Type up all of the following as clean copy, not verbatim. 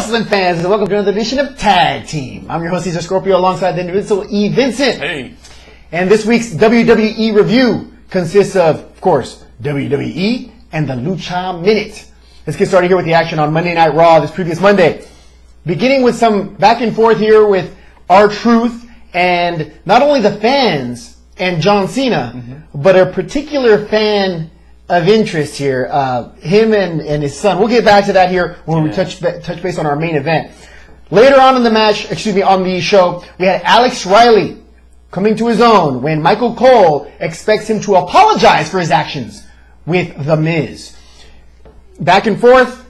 wrestling fans, and welcome to another edition of Tag Team. I'm your host, Cesar Scorpio, alongside the individual E. Vincent. Hey. And this week's WWE review consists of course, WWE and the Lucha Minute. Let's get started here with the action on Monday Night Raw this previous Monday. Beginning with some back and forth here with R-Truth and not only the fans and John Cena, but a particular fan of interest here, him and his son. We'll get back to that here when we touch base on our main event. Later on in the match, on the show, we had Alex Riley coming to his own when Michael Cole expects him to apologize for his actions with The Miz. Back and forth,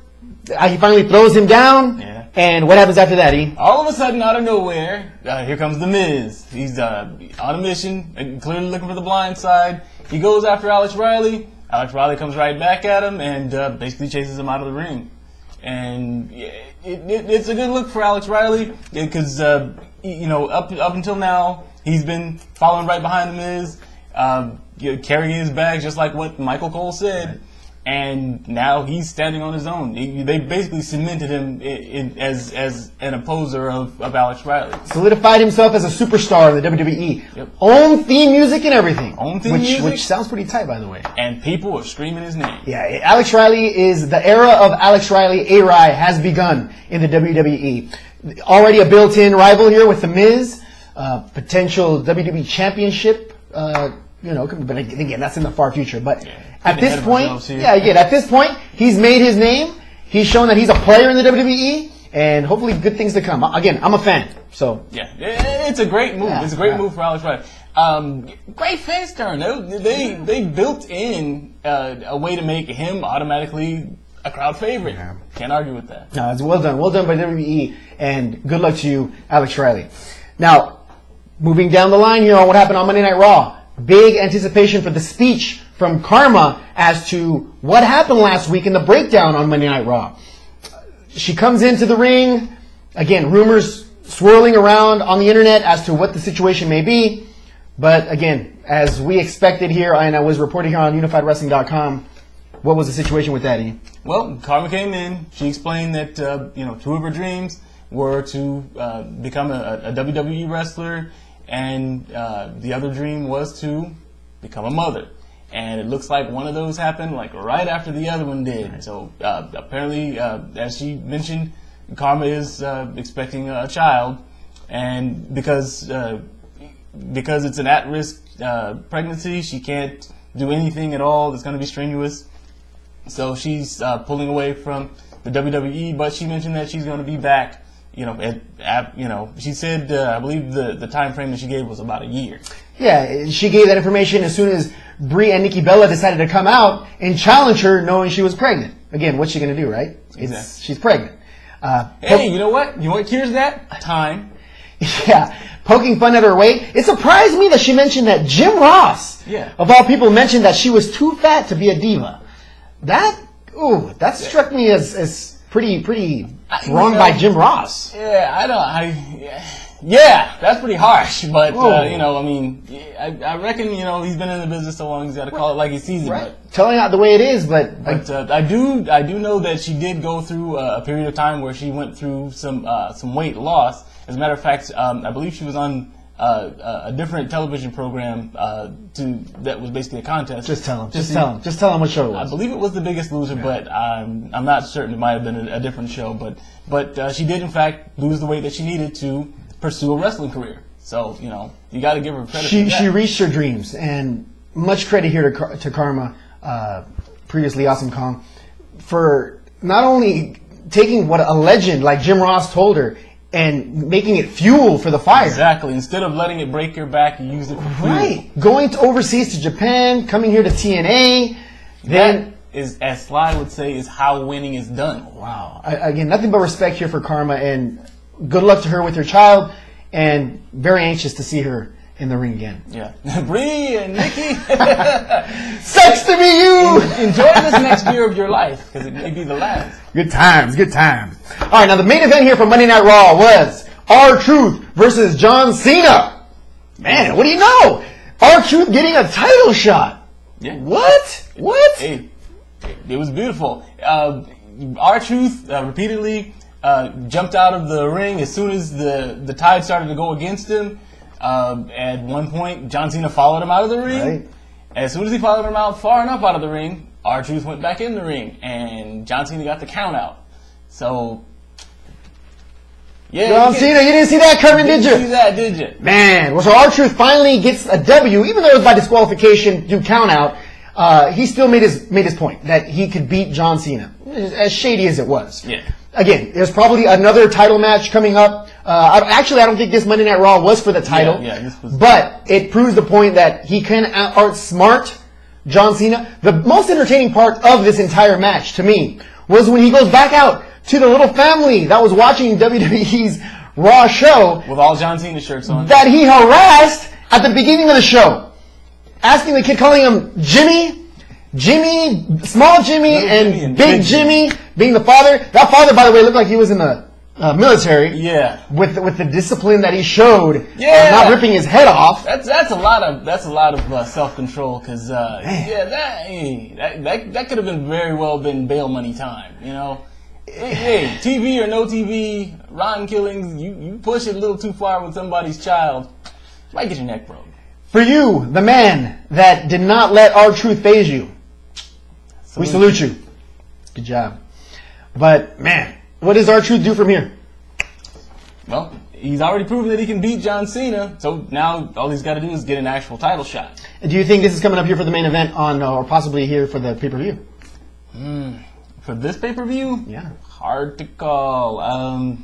he finally throws him down, and what happens after that, E? All of a sudden, out of nowhere, here comes The Miz. He's on a mission, clearly looking for the blind side. He goes after Alex Riley. Alex Riley comes right back at him and basically chases him out of the ring. And it's a good look for Alex Riley because, up until now, he's been following right behind The Miz, carrying his bag just like what Michael Cole said. And now he's standing on his own. They basically cemented him as an opposer of Alex Riley. Solidified himself as a superstar in the WWE. Yep. Own theme music and everything. Own theme music. Which sounds pretty tight, by the way. And people are screaming his name. Yeah, Alex Riley is, the era of Alex Riley, A-Rai, has begun in the WWE. Already a built-in rival here with The Miz. Potential WWE championship, but again, that's in the far future. But at this point, he's made his name. He's shown that he's a player in the WWE, and hopefully good things to come. Again, I'm a fan, so. Yeah, it's a great move. It's a great move for Alex Riley. Great face turn. They built in a way to make him automatically a crowd favorite. Yeah. Can't argue with that. No, it's well done. Well done by WWE, and good luck to you, Alex Riley. Now, moving down the line here on what happened on Monday Night Raw. Big anticipation for the speech from Kharma as to what happened last week in the breakdown on Monday Night Raw. She comes into the ring. Again, rumors swirling around on the internet as to what the situation may be. But again, as we expected here, and I was reporting here on UnifiedWrestling.com, what was the situation with that, E? Well, Kharma came in. She explained that two of her dreams were to become a WWE wrestler, and the other dream was to become a mother. And it looks like one of those happened like right after the other one did. So apparently, as she mentioned, Kharma is expecting a child, and because it's an at-risk pregnancy, she can't do anything at all that's going to be strenuous. So she's pulling away from the WWE, but she mentioned that she's going to be back. She said, I believe the time frame that she gave was about a year. Yeah, she gave that information as soon as Brie and Nikki Bella decided to come out and challenge her knowing she was pregnant. Again, what's she going to do, right? Exactly. She's pregnant. Hey, you know what? You know what cures that? Time. Yeah, poking fun at her weight. It surprised me that she mentioned that Jim Ross, of all people, mentioned that she was too fat to be a diva. That struck me as pretty wrong by Jim Ross. Yeah, that's pretty harsh. But I reckon he's been in the business so long he's got to call it like he sees it. Right. Telling out the way it is, but I do know that she did go through a period of time where she went through some weight loss. As a matter of fact, I believe she was on a different television program that was basically a contest. Just tell him what show it was. I believe it was The Biggest Loser, but I'm not certain. It might have been a different show. But she did in fact lose the weight that she needed to pursue a wrestling career. So you got to give her credit. She reached her dreams, and much credit here to Kharma, previously Awesome Kong, for not only taking what a legend like Jim Ross told her and making it fuel for the fire. Exactly. Instead of letting it break your back, you use it for fuel. Right. Going overseas to Japan, coming here to TNA. That is, as Sly would say, is how winning is done. Wow. Again, nothing but respect here for Kharma, and good luck to her with her child, and very anxious to see her in the ring again. Yeah. Brie and Nikki. Sucks to be you! Enjoy this next year of your life, because it may be the last. Good times, good times. All right, now the main event here for Monday Night Raw was R-Truth versus John Cena. Man, what do you know? R-Truth getting a title shot. Yeah. What? Hey, it was beautiful. R-Truth repeatedly jumped out of the ring as soon as the tide started to go against him. At one point, John Cena followed him out of the ring. Right. As soon as he followed him out far enough out of the ring, R-Truth went back in the ring, and John Cena got the count out. So, yeah. John Cena, you didn't see that coming, did you? Didn't see that, did you? Man, well, so R-Truth finally gets a W, even though it was by disqualification due count out. He still made his point that he could beat John Cena, as shady as it was. Yeah. Again, there's probably another title match coming up. I don't think this Monday Night Raw was for the title. Yeah, this was. But it proves the point that he can outsmart John Cena. The most entertaining part of this entire match, to me, was when he goes back out to the little family that was watching WWE's Raw show. With all John Cena shirts on. That he harassed at the beginning of the show. Asking the kid, calling him Jimmy, small Jimmy, and big Jimmy, being the father. That father, by the way, looked like he was in the military. Yeah. With the discipline that he showed, Yeah. not ripping his head off. That's a lot of self-control, because that could have been very well been bail money time, you know. Hey, TV or no TV, rotten killings, you push it a little too far with somebody's child, might get your neck broke. For you, the man that did not let R-Truth phase you, we salute you. Good job. But, man, what does R-Truth do from here? Well, he's already proven that he can beat John Cena, so now all he's got to do is get an actual title shot. Do you think this is coming up here for the main event or possibly here for the pay-per-view? For this pay-per-view? Yeah. Hard to call.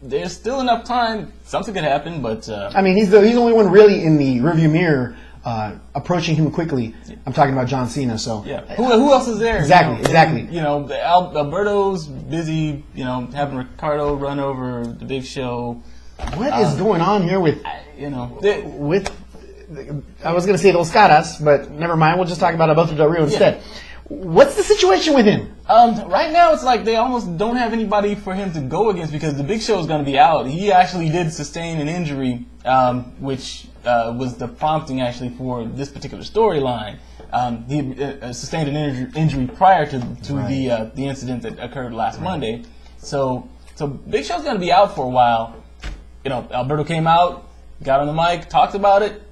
There's still enough time. Something could happen, but... I mean, he's the only one really in the rearview mirror approaching him quickly. I'm talking about John Cena, so... Yeah. Who else is there? Exactly. You know, Alberto's busy, having Ricardo run over the Big Show. What is going on here with... I was going to say Los Caras, but never mind. We'll just talk about Alberto Del Rio instead. What's the situation with him? Right now, it's like they almost don't have anybody for him to go against because the Big Show is going to be out. He actually did sustain an injury, which was the prompting actually for this particular storyline. He sustained an injury prior to the incident that occurred last Monday. So Big Show's going to be out for a while. Alberto came out, got on the mic, talked about it,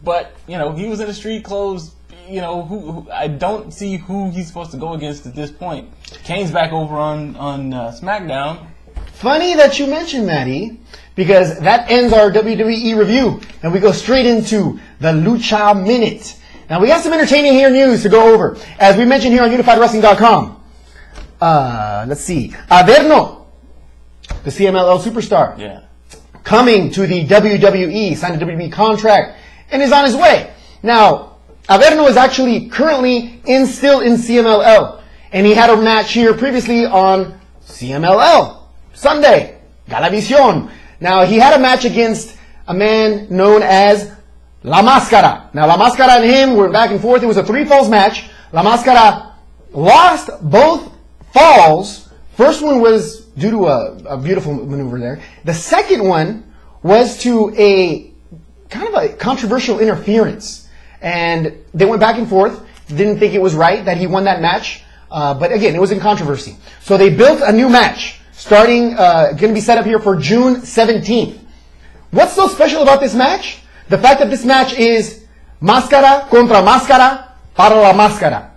but he was in the street clothes. Who I don't see who he's supposed to go against at this point. Kane's back over on SmackDown. Funny that you mentioned that, E, because that ends our WWE review, and we go straight into the Lucha Minute. Now, we got some entertaining news to go over. As we mentioned here on UnifiedWrestling.com. Let's see. Averno, the CMLL superstar, coming to the WWE, signed a WWE contract, and is on his way. Now, Averno is actually currently still in CMLL. And he had a match here previously on CMLL. Sunday. Galavisión. Now, he had a match against a man known as La Máscara. Now, La Máscara and him were back and forth. It was a 3 falls match. La Máscara lost both falls. First one was due to a beautiful maneuver there. The second one was to a kind of a controversial interference. And they went back and forth. Didn't think it was right that he won that match. But again, it was in controversy. So they built a new match, starting, going to be set up here for June 17th. What's so special about this match? The fact that this match is Máscara contra Máscara para la Máscara.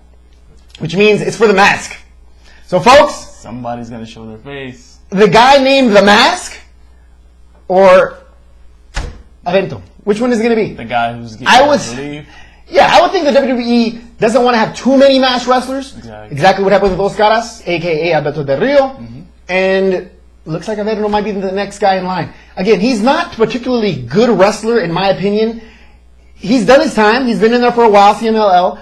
Which means it's for the mask. So folks... Somebody's going to show their face. The guy named The Mask or Averno. Which one is it going to be? The guy who's getting leave. Yeah, I would think the WWE doesn't want to have too many masked wrestlers. Exactly what happened with Los Caras, a.k.a. Alberto Del Rio. And looks like Averno might be the next guy in line. Again, he's not a particularly good wrestler, in my opinion. He's done his time. He's been in there for a while, CMLL.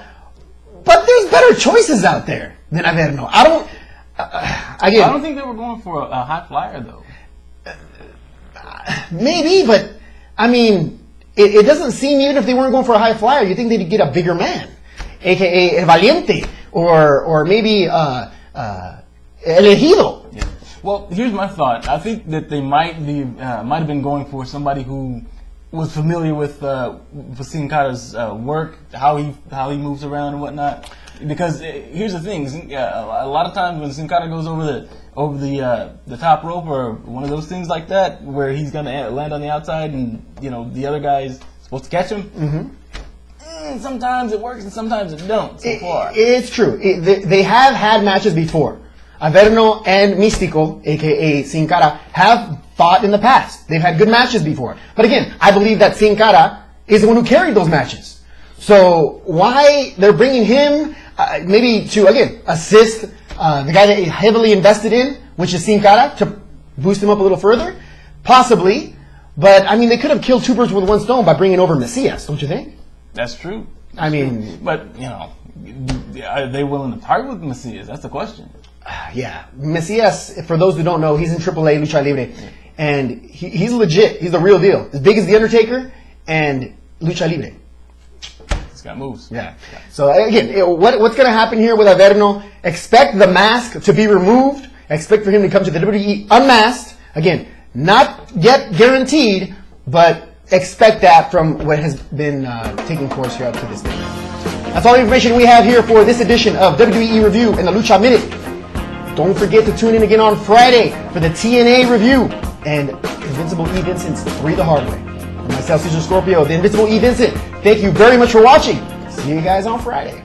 But there's better choices out there than Averno. I don't think they were going for a high flyer, though. Maybe, but, I mean... It doesn't seem, even if they weren't going for a high flyer, you'd think they'd get a bigger man, a.k.a. El Valiente, or maybe El Elegido. Yeah. Well, here's my thought. I think that they might have been going for somebody who was familiar with Sin Cara's work, how he moves around and whatnot. Because here's the thing, a lot of times when Sin Cara goes over the top rope or one of those things like that, where he's gonna land on the outside and the other guy's supposed to catch him. Sometimes it works and sometimes it don't. So far, it's true. They have had matches before. Averno and Místico, aka Sin Cara, have fought in the past. They've had good matches before. But again, I believe that Sin Cara is the one who carried those matches. So why they're bringing him, maybe to, again, assist the guy that he heavily invested in, which is Sin Cara, to boost him up a little further? Possibly. But, I mean, they could have killed two birds with one stone by bringing over Messias, don't you think? That's true. I mean... But, are they willing to part with Messias? That's the question. Yeah. Messias, for those who don't know, he's in AAA Lucha Libre. And he's legit. He's the real deal. As big as The Undertaker and Lucha Libre. He's got moves. Yeah. So again, what's going to happen here with Averno? Expect the mask to be removed. Expect for him to come to the WWE unmasked. Again, not yet guaranteed, but expect that from what has been taking course here up to this day. That's all the information we have here for this edition of WWE Review and the Lucha Minute. Don't forget to tune in again on Friday for the TNA review and Invincible E. Vincent's 3 the Hard Way. And myself, Cesar Scorpio, the Invincible E. Vincent. Thank you very much for watching. See you guys on Friday.